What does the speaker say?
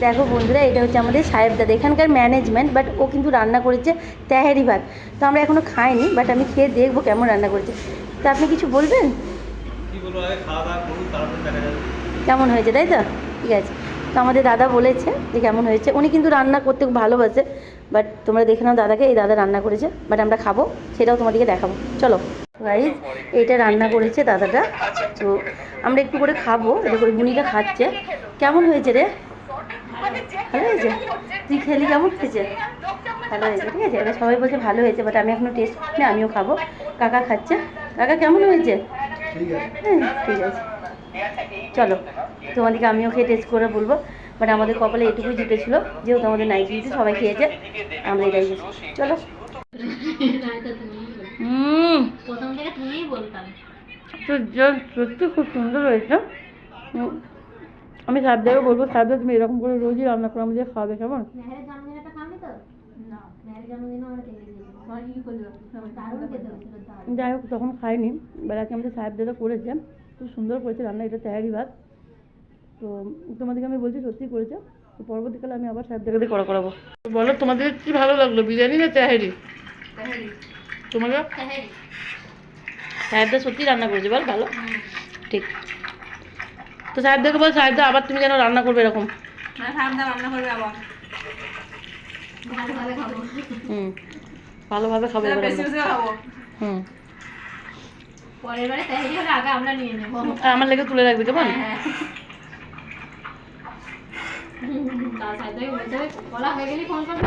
দেখো বন্ধুরা, এটা হচ্ছে আমাদের সাহেবদাদা, এখানকার ম্যানেজমেন্ট, বাট ও কিন্তু রান্না করেছে তেহারি ভাত। তো আমরা এখনও খাইনি, বাট আমি খেয়ে দেখবো কেমন রান্না করেছে। তো আপনি কিছু বলবেন কেমন হয়েছে, তাই তো? ঠিক আছে। তো আমাদের দাদা বলেছে যে কেমন হয়েছে। উনি কিন্তু রান্না করতে খুব ভালোবাসে, বাট তোমরা দেখে নাও দাদাকে, এই দাদা রান্না করেছে, বাট আমরা খাবো, সেটাও তোমাদেরকে দেখাবো। চলো গাইজ, এটা রান্না করেছে দাদাটা, তো আমরা একটু করে খাবো। এটা করে বুনিটা খাচ্ছে। কেমন হয়েছে রে? ভালো হয়েছে? তুই খেলি কেমন হয়েছে? ভালো হয়েছে, ঠিক আছে। এবার সবাই বলছে ভালো হয়েছে, বাট আমি এখনও টেস্ট করিনি, আমিও খাবো। কাকা খাচ্ছে। কাকা কেমন হয়েছে? হ্যাঁ ঠিক আছে, চলো তোমাদেরকে আমিও খেয়ে টেস্ট করে বলবো। বাট আমাদের কপালে এটুকুই জুটেছিল, যেহেতু আমাদের নাইট ডিউটি সবাই খেয়েছে, আমরা এটাই গেছি। চলো। প্রথম থেকে তুমিই বলতাম তো সত্যি খুব সুন্দর হয়েছে। আমি সাহেবদাকে বলবো, সাহেবদা তুমি এরকম করে রোজই রান্না করে আমাদের খাওয়াবে, কেমন? মেহেরের জন্মদিনটা খাওনি তো? না, মেহেরের জন্মদিনও আমরা খেয়ে দিয়েছি। যাই হোক, তখন খাইনি, এবার আজকে আমাদের সাহেবদাদা করেছে, খুব সুন্দর করেছে রান্না। এটা তেহারি ভাত। তো তোমাদেরকে আমি বলছি সত্যি করেছে। তো পরবর্তীকালে আমি আবার সাহেবদাকে করাবো। বলো তোমাদের কি ভালো লাগলো, বিরিয়ানি না তেহারি? তোমাকে সাহেবদা সত্যি রান্না করেছে, বল ভালো? ঠিক। তো সাহেবদাকে বল, সাহেবদা আবার তুমি যেন রান্না করবে এরকম। ভালোভাবে খাবো এবার আমরা। পরের বারে তেহারি হলে আগে আমরা নিয়ে নেবো। আমার লেগে তুলে রাখবে, কেমন? বলা হয়ে গেলে ফোন করবে।